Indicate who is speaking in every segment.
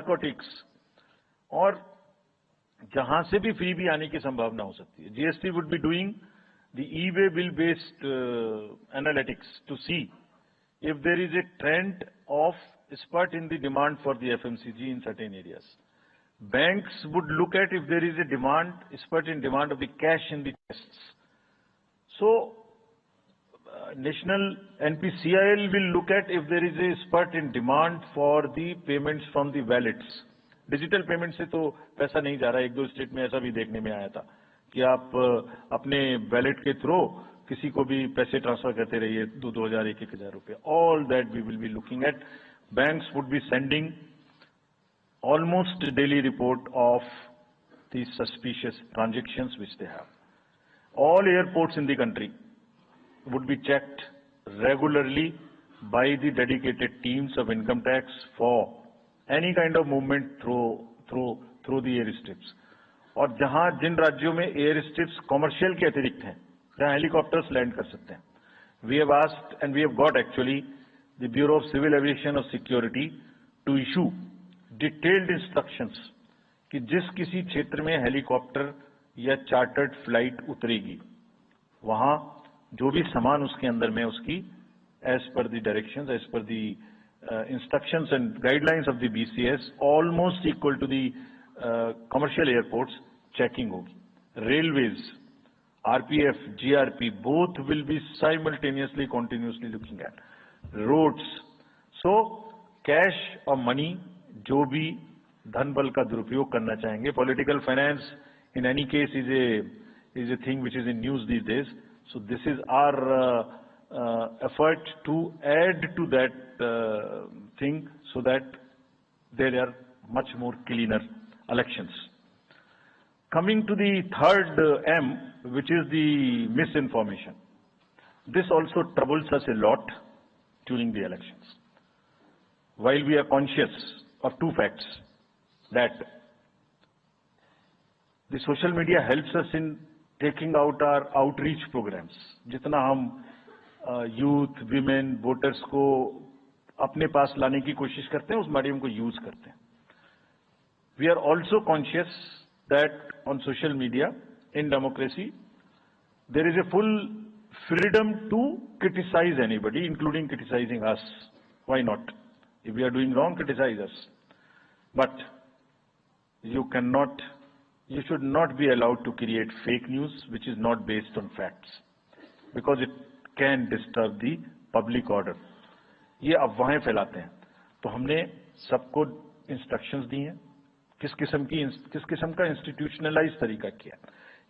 Speaker 1: Narcotics, और जहां से भी फ्री भी आने की संभावना हो सकती है. GST would be doing the e-way bill based analytics to see if there is a trend of spurt in the demand for the FMCG in certain areas. Banks would look at if there is a spurt in demand of the cash in the chests. So, National NPCIL will look at if there is a spurt in demand for the payments from the wallets. Digital payment से तो पैसा नहीं जा रहा है. एक दो state में ऐसा भी देखने में आया था कि आप अपने वैलेट के थ्रू किसी को भी पैसे ट्रांसफर करते रहिए, 2,000 1,000 रुपए. All that we will be looking at. Banks would be sending almost daily report of the suspicious transactions which they have. All airports in the country would be checked regularly by the dedicated teams of income tax for any kind of movement through the airstrips. और जहां जिन राज्यों में air strips commercial के अतिरिक्त हैं, जहां helicopters land कर सकते हैं, we have asked and we have got actually the bureau of civil aviation of security to issue detailed instructions कि जिस किसी क्षेत्र में हेलीकॉप्टर या चार्टर्ड फ्लाइट उतरेगी, वहां जो भी सामान उसके अंदर में उसकी as per the directions, as per the instructions and guidelines of the BCS, almost equal to the commercial airports, checking होगी. Railways, RPF, GRP, both will be simultaneously, continuously looking at. Roads. So, cash or money, जो भी धन बल का दुरुपयोग करना चाहेंगे, political finance in any case is a thing which is in news these days. So this is our effort to add to that thing so that there are much more cleaner elections. Coming to the third M, which is the misinformation. This also troubles us a lot during the elections. While we are conscious of two facts, that the social media helps us in taking out our outreach programs. जितना हम youth, women, voters को अपने पास लाने की कोशिश करते हैं, उस मीडियम को यूज करते हैं. We are also conscious that on social media, in democracy, there is a full freedom to criticize anybody, including criticizing us. Why not? If we are doing wrong, criticize us. But you should not be allowed to create fake news which is not based on facts, because it can disturb the public order. ये अफवाहें फैलाते हैं. तो हमने सबको instructions दी हैं, किस किस्म का इंस्टीट्यूशनलाइज तरीका किया.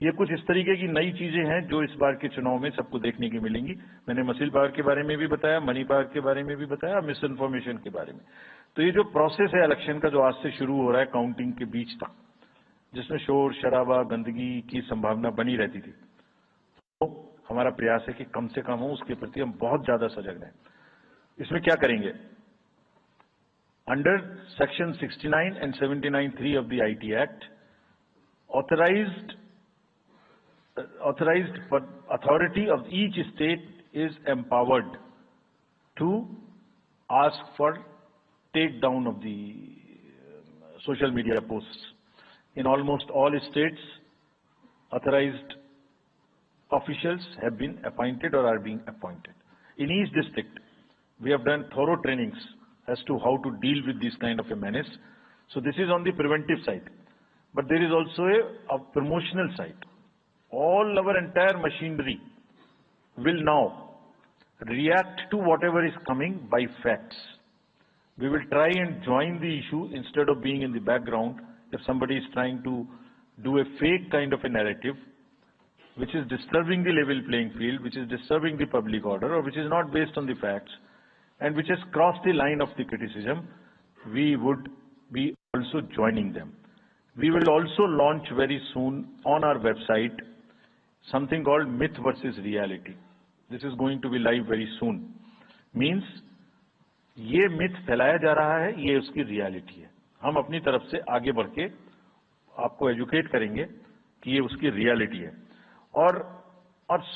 Speaker 1: ये कुछ इस तरीके की नई चीजें हैं जो इस बार के चुनाव में सबको देखने की मिलेंगी. मैंने मसल पावर के बारे में भी बताया, मनी पावर के बारे में भी बताया, मिस इन्फॉर्मेशन के बारे में. तो ये जो प्रोसेस है इलेक्शन का, जो आज से शुरू हो रहा है काउंटिंग के बीच तक, जिसमें शोर शराबा गंदगी की संभावना बनी रहती थी, तो हमारा प्रयास है कि कम से कम हो, उसके प्रति हम बहुत ज्यादा सजग रहें. इसमें क्या करेंगे? Under Section 69 and 79(3) of the IT Act, authorized authority of each state is empowered to ask for takedown of the social media posts. In almost all states, authorized officials have been appointed or are being appointed. In each district, we have done thorough trainings as to how to deal with this kind of a menace. So this is on the preventive side. But there is also a promotional side. All our entire machinery will now react to whatever is coming by facts. We will try and join the issue instead of being in the background. If somebody is trying to do a fake kind of a narrative, which is disturbing the level playing field, which is disturbing the public order, or which is not based on the facts, and which has crossed the line of the criticism, we would be also joining them. We will also launch very soon on our website something called myth versus reality. This is going to be live very soon. Means, ये myth फैलाया जा रहा है, ये उसकी reality है. हम अपनी तरफ से आगे बढ़ के आपको educate करेंगे कि ये उसकी reality है. और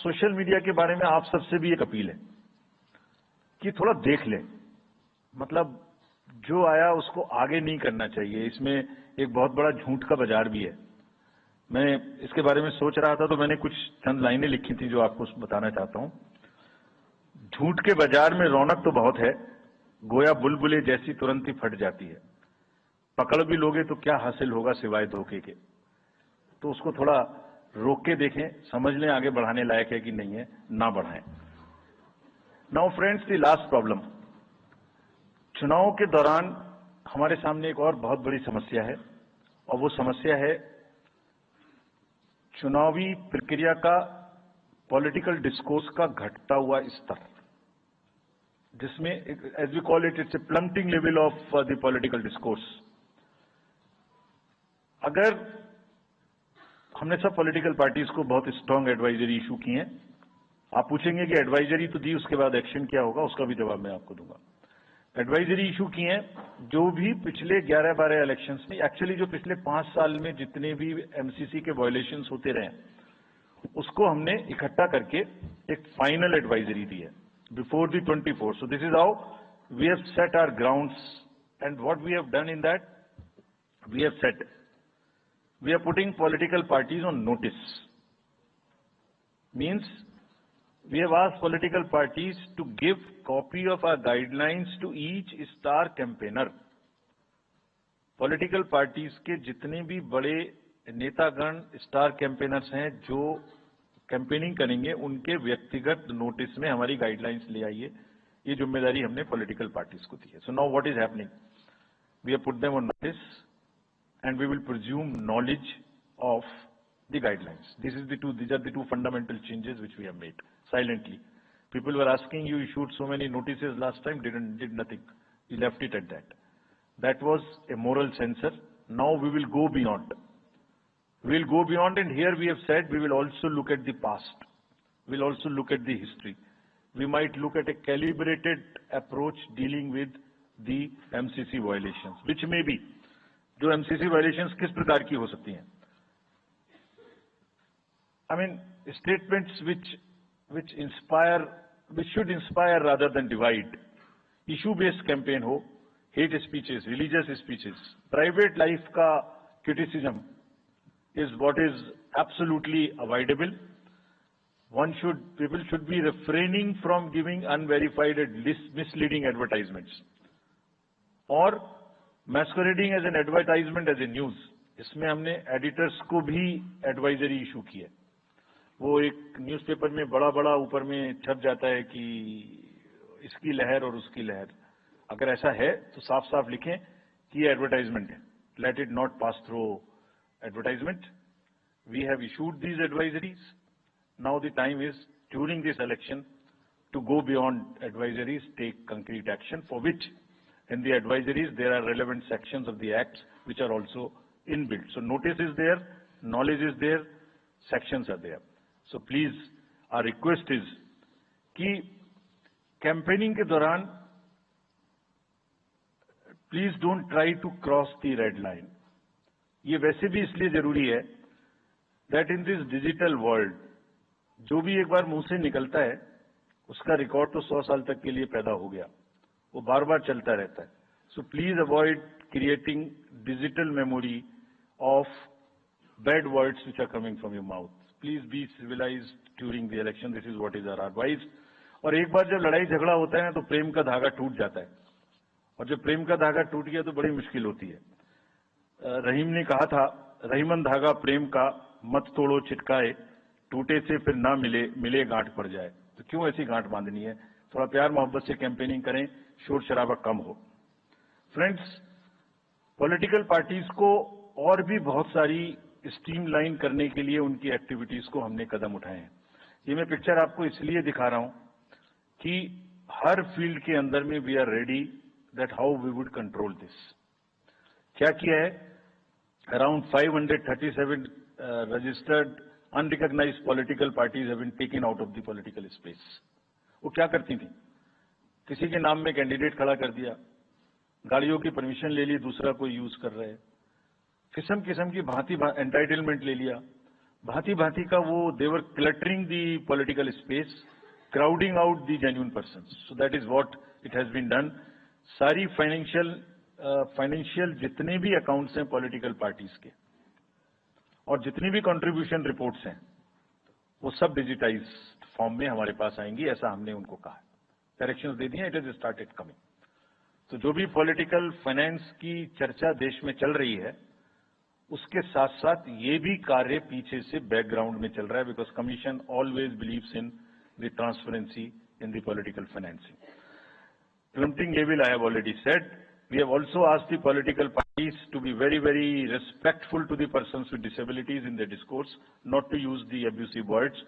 Speaker 1: सोशल मीडिया के बारे में आप सबसे भी एक अपील है कि थोड़ा देख लें. मतलब जो आया उसको आगे नहीं करना चाहिए। इसमें एक बहुत बड़ा झूठ का बाजार भी है। मैं इसके बारे में सोच रहा था तो मैंने कुछ चंद लाइनें लिखी थी जो आपको बताना चाहता हूं। झूठ के बाजार में रौनक तो बहुत है, गोया बुलबुले जैसी तुरंत ही फट जाती है। पकड़ भी लोगे तो क्या हासिल होगा सिवाय धोखे के। तो उसको थोड़ा रोक के देखें, समझ लें आगे बढ़ाने लायक है कि नहीं है, ना बढ़ाएं। Now friends, the last problem, चुनाव के दौरान हमारे सामने एक और बहुत बड़ी समस्या है, और वो समस्या है चुनावी प्रक्रिया का, पॉलिटिकल डिस्कोर्स का घटता हुआ स्तर, जिसमें as we call it, it's a plummeting level of the political discourse. अगर हमने सब पॉलिटिकल पार्टीज को बहुत स्ट्रांग एडवाइजरी इशू की है, आप पूछेंगे कि एडवाइजरी तो दी, उसके बाद एक्शन क्या होगा, उसका भी जवाब मैं आपको दूंगा। एडवाइजरी इशू की है, जो भी पिछले 11-12 इलेक्शंस में, एक्चुअली जो पिछले 5 साल में जितने भी एमसीसी के वायलेशंस होते रहे, उसको हमने इकट्ठा करके एक फाइनल एडवाइजरी दी है before the 24। So this is how we have set our grounds, and what we have done in that, we have set, we are putting political parties on notice. Means we have asked political parties to give copy of our guidelines to each star campaigner. Political parties के जितने भी बड़े नेतागण star campaigners हैं जो campaigning करेंगे, उनके व्यक्तिगत नोटिस में हमारी गाइडलाइंस ले आइए। ये जिम्मेदारी हमने पॉलिटिकल पार्टीज को दी है। So now what is happening, we have put them on notice and we will presume knowledge of the guidelines. These are the two fundamental changes which we have made silently. People were asking, you issued so many notices last time, did nothing. You left it at that. That was a moral censor. Now we will go beyond. We will go beyond, and here we have said we will also look at the past. We will also look at the history. We might look at a calibrated approach dealing with the MCC violations, which may be, जो MCC violations किस प्रकार की हो सकती हैं। I mean statements which should inspire rather than divide, issue based campaign हो, hate speeches, religious speeches, private life का criticism is what is absolutely avoidable. People should be refraining from giving unverified and misleading advertisements, or masquerading as an advertisement as a news. इसमें हमने editors को भी advisory issue की है। वो एक newspaper में बड़ा बड़ा ऊपर में छप जाता है कि इसकी लहर और उसकी लहर। अगर ऐसा है तो साफ साफ लिखें कि ये एडवर्टाइजमेंट है। Let it not pass through advertisement. We have issued these advisories. Now the time is during this election to go beyond advisories, take concrete action, for which in the advisories there are relevant sections of the acts which are also inbuilt. So notice is there, knowledge is there, sections are there. So please, our request is कि campaigning के दौरान please don't try to cross the red line. ये वैसे भी इसलिए जरूरी है that in this digital world जो भी एक बार मुंह से निकलता है उसका रिकॉर्ड तो 100 साल तक के लिए पैदा हो गया, वो बार बार चलता रहता है। So please avoid creating digital memory of bad words which are coming from your mouth. Please be civilized during the election, this is what is our advice. और एक बार जब लड़ाई झगड़ा होता है तो प्रेम का धागा टूट जाता है, और जब प्रेम का धागा टूट गया तो बड़ी मुश्किल होती है। रहीम ने कहा था, रहीमन धागा प्रेम का मत तोड़ो चिटकाए, टूटे से फिर ना मिले, मिले गांठ पड़ जाए। तो क्यों ऐसी गांठ बांधनी है? थोड़ा प्यार मोहब्बत से कैंपेनिंग करें, शोर शराबा कम हो। फ्रेंड्स, पॉलिटिकल पार्टीज को और भी बहुत सारी स्ट्रीमलाइन करने के लिए उनकी एक्टिविटीज को हमने कदम उठाए हैं। ये मैं पिक्चर आपको इसलिए दिखा रहा हूं कि हर फील्ड के अंदर में we are ready that how we would control this. क्या किया है? Around 537 registered unrecognized political parties have been taken out of the political space. वो क्या करती थी? किसी के नाम में कैंडिडेट खड़ा कर दिया, गाड़ियों की परमिशन ले ली, दूसरा कोई यूज कर रहे, किस्म किस्म की भांति एंटाइटलमेंट ले लिया, भांति भांति का वो they were cluttering the political space, crowding out the genuine persons. So that is what it has been done. सारी फाइनेंशियल जितने भी अकाउंट्स हैं पॉलिटिकल पार्टीज के और जितनी भी कंट्रीब्यूशन रिपोर्ट्स हैं वो सब डिजिटाइज फॉर्म में हमारे पास आएंगी, ऐसा हमने उनको कहा। डायरेक्शंस दे दिए, इट इज स्टार्टेड कमिंग। तो जो भी पॉलिटिकल फाइनेंस की चर्चा देश में चल रही है उसके साथ साथ ये भी कार्य पीछे से बैकग्राउंड में चल रहा है, because commission always believes in the transparency in the political financing. Preempting evil, I have already said. We have also asked the political parties to be very, very respectful to the persons with disabilities in their discourse, not to use the abusive words,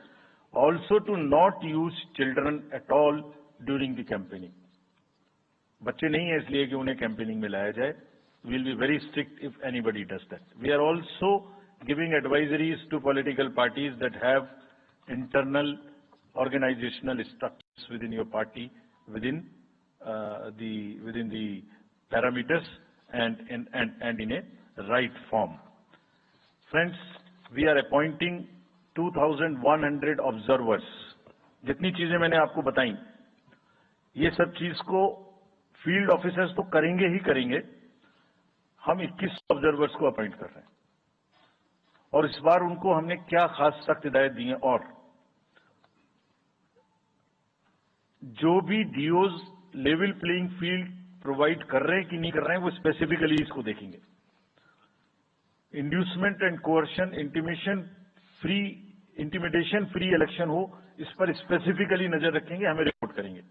Speaker 1: also to not use children at all during the campaigning. बच्चे नहीं है इसलिए कि उन्हें campaigning में लाया जाए. We will be very strict if anybody does that. We are also giving advisories to political parties that have internal organizational structures within your party, within the parameters and in a right form. Friends, we are appointing 2,100 observers. जितनी चीजें मैंने आपको बताई, ये सब चीज को field officers तो करेंगे ही करेंगे. हम 21 ऑब्जर्वर्स को अपॉइंट कर रहे हैं और इस बार उनको हमने क्या खास सख्त हिदायत दी है, और जो भी डीओज लेवल प्लेइंग फील्ड प्रोवाइड कर रहे हैं कि नहीं कर रहे हैं वो स्पेसिफिकली इसको देखेंगे. Inducement and coercion, intimidation free election हो, इस पर स्पेसिफिकली नजर रखेंगे, हमें रिपोर्ट करेंगे.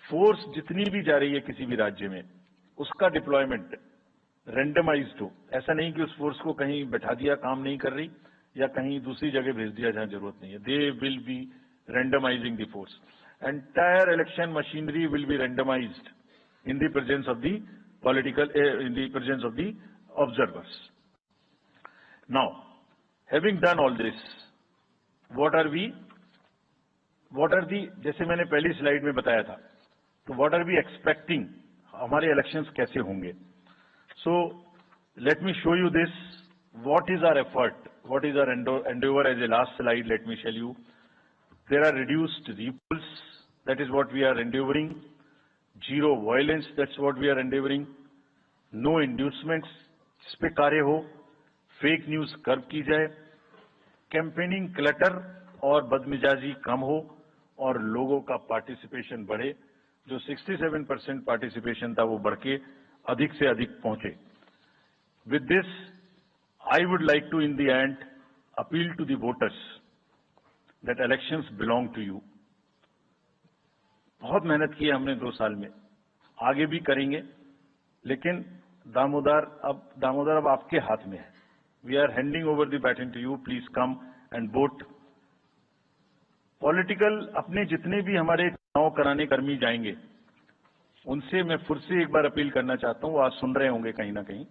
Speaker 1: फोर्स जितनी भी जा रही है किसी भी राज्य में उसका डिप्लॉयमेंट रेंडमाइज्ड हो. ऐसा नहीं कि उस फोर्स को कहीं बैठा दिया, काम नहीं कर रही, या कहीं दूसरी जगह भेज दिया जहां जरूरत नहीं है. They will be randomizing the force. Entire election machinery will be randomized in the presence of the observers. Now, having done all this, what are the जैसे मैंने पहली स्लाइड में बताया था, तो what are we expecting, हमारे elections कैसे होंगे? So, let me show you this. What is our effort? What is our endeavor? As a last slide, let me tell you. There are reduced repulse, that is what we are endeavoring. Zero violence, that's what we are endeavoring. No inducements, जिस पे कार्य हो. Fake news curve की जाए. Campaigning clutter और बदमिजाजी कम हो और लोगों का पार्टिसिपेशन बढ़े. जो 67% पार्टिसिपेशन था वो बढ़ के अधिक से अधिक पहुंचे. With this, I would like to in the end appeal to the voters that elections belong to you. बहुत मेहनत की है हमने 2 साल में, आगे भी करेंगे, लेकिन दामोदर अब आपके हाथ में है. We are handing over the baton to you. Please come and vote. Political अपने जितने भी हमारे चुनाव कराने कर्मी जाएंगे उनसे मैं फिर से एक बार अपील करना चाहता हूं. वो आज सुन रहे होंगे कहीं ना कहीं.